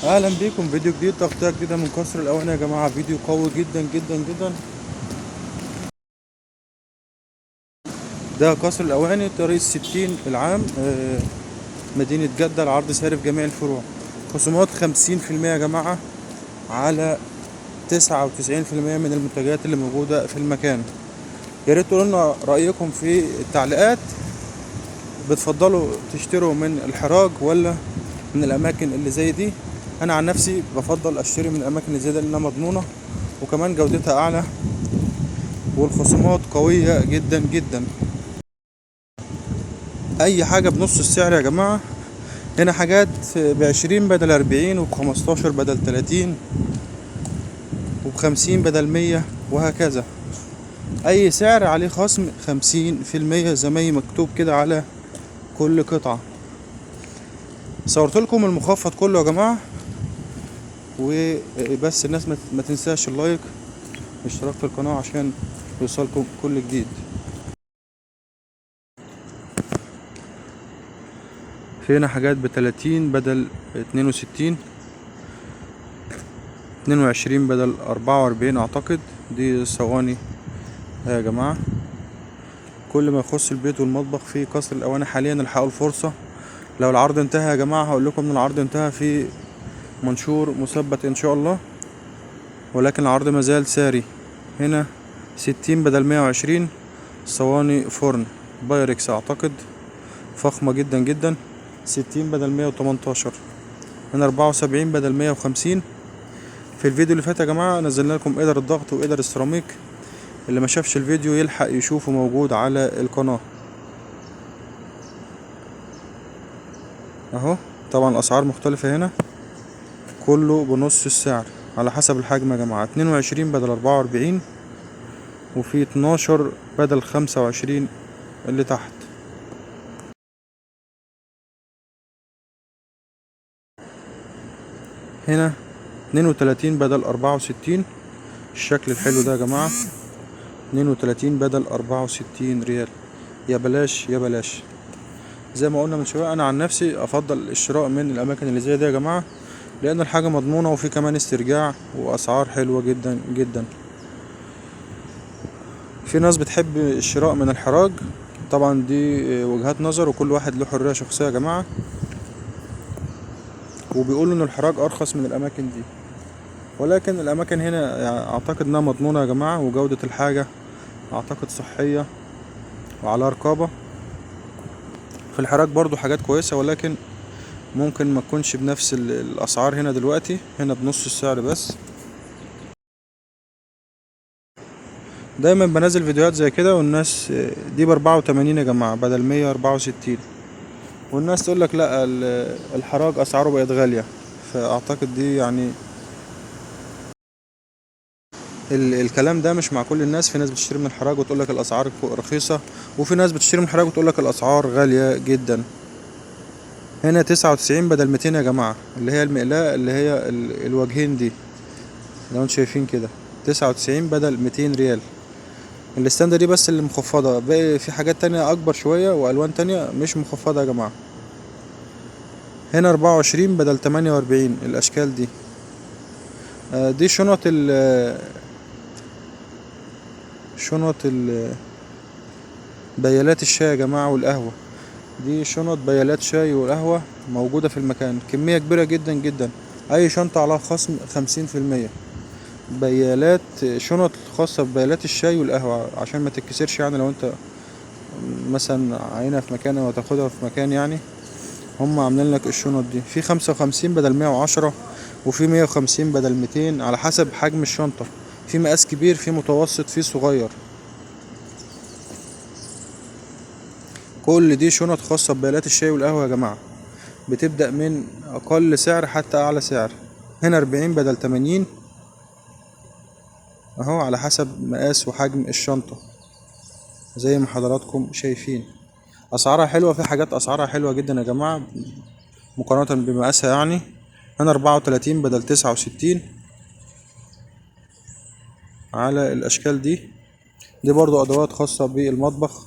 اهلا بيكم فيديو جديد، تغطية جديدة من قصر الاواني يا جماعة. فيديو قوي جدا جدا جدا. ده قصر الاواني طريق 60 العام، مدينة جدة. العرض ساري في جميع الفروع. خصومات 50% يا جماعة على 99% من المنتجات اللي موجودة في المكان. يا ريت تقولوا لنا رأيكم في التعليقات. بتفضلوا تشتروا من الحراج ولا من الاماكن اللي زي دي؟ انا عن نفسي بفضل اشتري من الاماكن اللي زي دي لانها مضمونة، وكمان جودتها اعلى، والخصومات قوية جدا جدا. اي حاجة بنص السعر يا جماعة. هنا حاجات ب20 بدل 40، وب15 بدل 30، وب50 بدل 100، وهكذا. اي سعر عليه خصم 50% زي ما مكتوب كده على كل قطعة. صورت لكم المخفض كله يا جماعة. وبس الناس ما تنساش اللايك والاشتراك في القناة عشان يوصلكم كل جديد. في هنا حاجات ب30 بدل 62، 22 بدل 44 اعتقد. دي صواني يا جماعة. كل ما يخص البيت والمطبخ في قصر الاواني حاليا، الحقوا الفرصة. لو العرض انتهى يا جماعة هقول لكم ان العرض انتهى، في منشور مثبت ان شاء الله، ولكن العرض مازال ساري. هنا 60 بدل 120 صواني فرن بايركس اعتقد، فخمة جدا جدا. 60 بدل 118. هنا 74 بدل 150. في الفيديو اللي فات يا جماعة نزلنا لكم قدر الضغط وقدر السيراميك. اللي ما شافش الفيديو يلحق يشوفه، موجود على القناة اهو. طبعا الاسعار مختلفة هنا، كله بنص السعر على حسب الحجم يا جماعة. 22 بدل 44، وفي 12 بدل 25 اللي تحت. هنا 32 بدل 64. الشكل الحلو ده يا جماعة، 32 بدل 64 ريال. يا بلاش يا بلاش. زي ما قلنا من شوية، انا عن نفسي افضل الشراء من الاماكن اللي زي دي يا جماعة، لان الحاجة مضمونة وفي كمان استرجاع واسعار حلوة جدا جدا. في ناس بتحب الشراء من الحراج، طبعا دي وجهات نظر وكل واحد له حرية شخصية يا جماعة. وبيقولوا ان الحراج ارخص من الاماكن دي، ولكن الاماكن هنا يعني اعتقد انها مضمونة يا جماعة، وجودة الحاجة اعتقد صحية وعلى رقابة. في الحراج برضو حاجات كويسة، ولكن ممكن ما تكونش بنفس الاسعار هنا دلوقتي. هنا بنص السعر بس. دايما بنزل فيديوهات زي كده والناس دي ب84 يا جماعة بدل 164، والناس تقول لك لا الحراج اسعاره بقت غالية. فاعتقد دي يعني الكلام ده مش مع كل الناس. في ناس بتشتري من الحراج وتقول لك الاسعار رخيصة، وفي ناس بتشتري من الحراج وتقول لك الاسعار غالية جدا. هنا 99 بدل 200 يا جماعة، اللي هي المقلاة اللي هي الوجهين دي، لو انتوا شايفين كده. 99 بدل 200 ريال. الستاند دي بس اللي مخفضة، باقي في حاجات تانية اكبر شوية والوان تانية مش مخفضة يا جماعة. هنا 24 بدل 48 الاشكال دي. دي شنط بيالات الشاي يا جماعة والقهوة. دي شنط بيالات شاي والقهوة موجودة في المكان، كمية كبيرة جدا جدا. اي شنطة على خصم 50%. بيالات شنط خاصة ببيالات الشاي والقهوة عشان ما تتكسرش، يعني لو انت مثلا عاينها في مكان او تاخدها في مكان يعني. هم عاملين لك الشنط دي في 55 بدل 110، وفي 150 بدل 200 على حسب حجم الشنطة. في مقاس كبير، في متوسط، في صغير. كل دي شنط خاصة ببيالات الشاي والقهوة يا جماعة، بتبدأ من أقل سعر حتى أعلى سعر. هنا 40 بدل 80 أهو، على حسب مقاس وحجم الشنطة زي ما حضراتكم شايفين. أسعارها حلوة، في حاجات أسعارها حلوة جدا يا جماعة مقارنة بمقاسها يعني. هنا 34 بدل 69 على الأشكال دي. دي برضو أدوات خاصة بالمطبخ،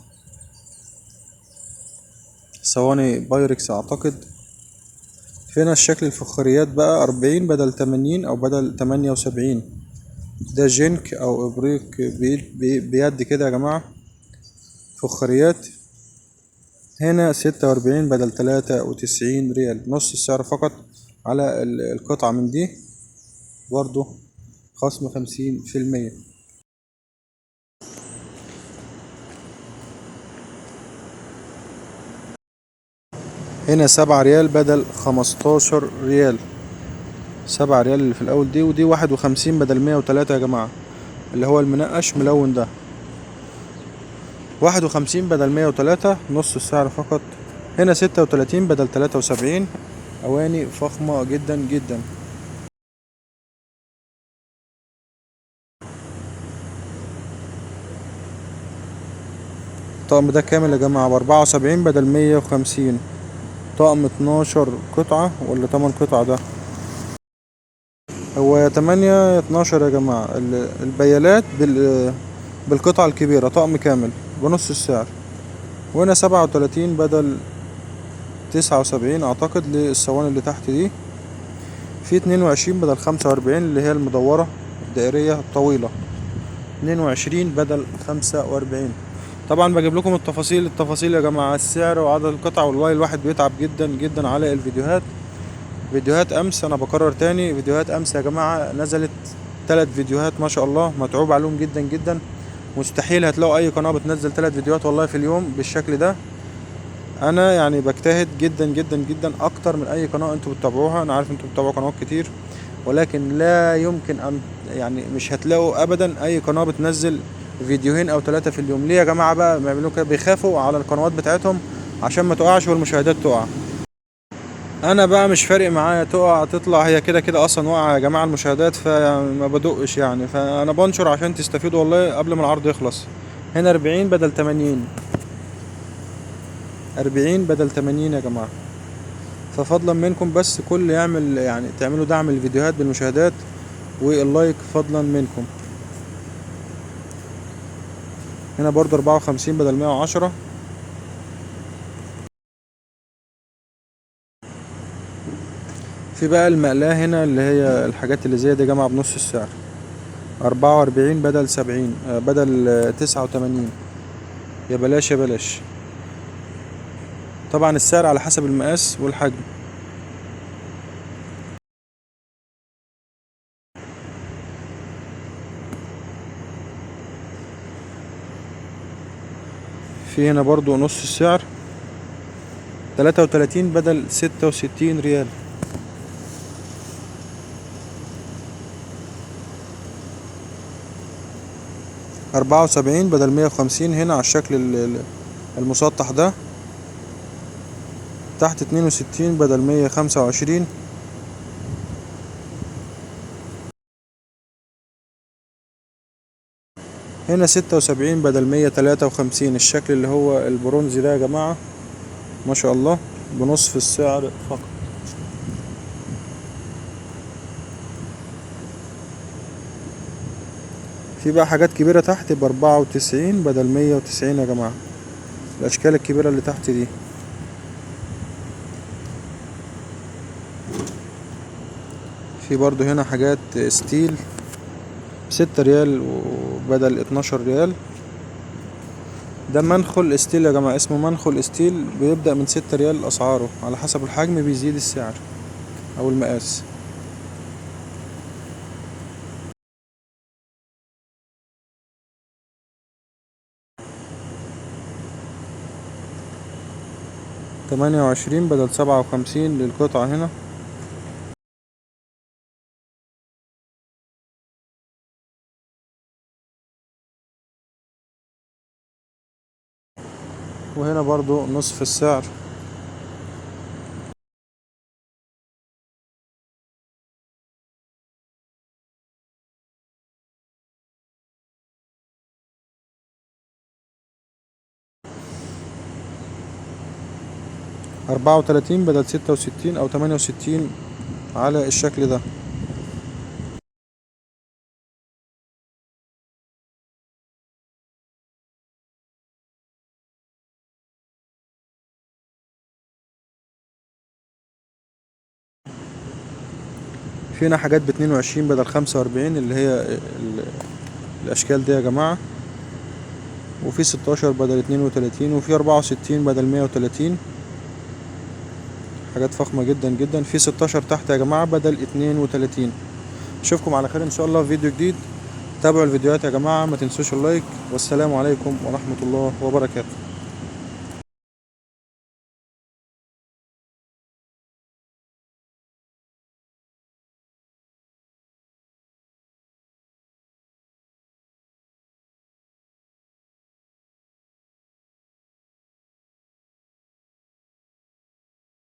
صواني بايركس أعتقد. فينا الشكل الفخاريات بقى 40 بدل 80 أو بدل 78. ده جنك أو إبريق بيد كده يا جماعة، فخاريات. هنا 46 بدل 93 ريال، نص السعر فقط على القطعة من دي، برضو خصم 50%. هنا 7 ريال بدل 15 ريال، 7 ريال اللي في الأول دي، ودي 51 بدل 103 يا جماعة، اللي هو المنقش ملون ده، 51 بدل 103، نص السعر فقط. هنا 36 بدل 73، أواني فخمة جدا جدا. الطقم ده كامل يا جماعة ب74 بدل 150، طقم 12 قطعة ولا 8 قطع ده؟ هو يا 8 يا 12 يا جماعة. البيالات بالقطعة الكبيرة طقم كامل بنص السعر. وهنا 37 بدل 79 أعتقد للصواني اللي تحت دي. في 22 بدل 45 اللي هي المدورة الدائرية الطويلة، 22 بدل 45. طبعا بجيب لكم التفاصيل يا جماعة، السعر وعدد القطع. والله الواحد بيتعب جدا جدا على الفيديوهات. فيديوهات امس، انا بكرر تاني، فيديوهات امس يا جماعة نزلت 3 فيديوهات ما شاء الله، متعوب عليهم جدا جدا. مستحيل هتلاقوا اي قناة بتنزل 3 فيديوهات والله في اليوم بالشكل ده. انا يعني بجتهد جدا جدا جدا اكتر من اي قناة انتوا بتتابعوها. انا عارف انتوا بتتابعوا قنوات كتير، ولكن لا يمكن ان يعني مش هتلاقوا ابدا اي قناة بتنزل فيديوهين او 3 في اليوم. ليه يا جماعة بقى بيعملوا كده؟ بيخافوا على القنوات بتاعتهم عشان ما تقعش والمشاهدات تقع. انا بقى مش فارق معايا تقع تطلع، هي كده كده اصلا واقعة يا جماعة المشاهدات، فما بدقش يعني. فانا بنشر عشان تستفيدوا والله قبل ما العرض يخلص. هنا 40 بدل 80، 40 بدل 80 يا جماعة. ففضلا منكم بس كل يعمل يعني تعملوا دعم الفيديوهات بالمشاهدات واللايك فضلا منكم. هنا برضو 54 بدل 110. في بقى المقلاة هنا اللي هي الحاجات اللي زي دي يا جماعة بنص السعر، 44 بدل 70 بدل 89. يا بلاش يا بلاش. طبعا السعر على حسب المقاس والحجم. في هنا برضو نص السعر، 33 بدل 66 ريال. 74 بدل 150 هنا على الشكل المسطح ده. تحت 62 بدل 125. هنا 76 بدل 153، الشكل اللي هو البرونزي ده يا جماعة ما شاء الله بنصف السعر فقط. في بقى حاجات كبيرة تحت ب94 بدل 190 يا جماعة، الأشكال الكبيرة اللي تحت دي. في برضو هنا حاجات ستيل ب6 ريال وبدل 12 ريال. ده منخل ستيل يا جماعة، اسمه منخل ستيل، بيبدأ من 6 ريال أسعاره، على حسب الحجم بيزيد السعر أو المقاس. 28 بدل 57 للقطعة هنا. وهنا برضو نصف السعر. أربعة وتلاتين بدل 66 أو 68 على الشكل ده. فينا حاجات ب22 بدل 45 اللي هي الاشكال دي يا جماعة. وفي 16 بدل 32 وفي 64 بدل 130. حاجات فخمة جدا جدا. في 16 تحت يا جماعة بدل 32. اشوفكم على خير ان شاء الله في فيديو جديد. تابعوا الفيديوهات يا جماعة، ما تنسوش اللايك، والسلام عليكم ورحمة الله وبركاته.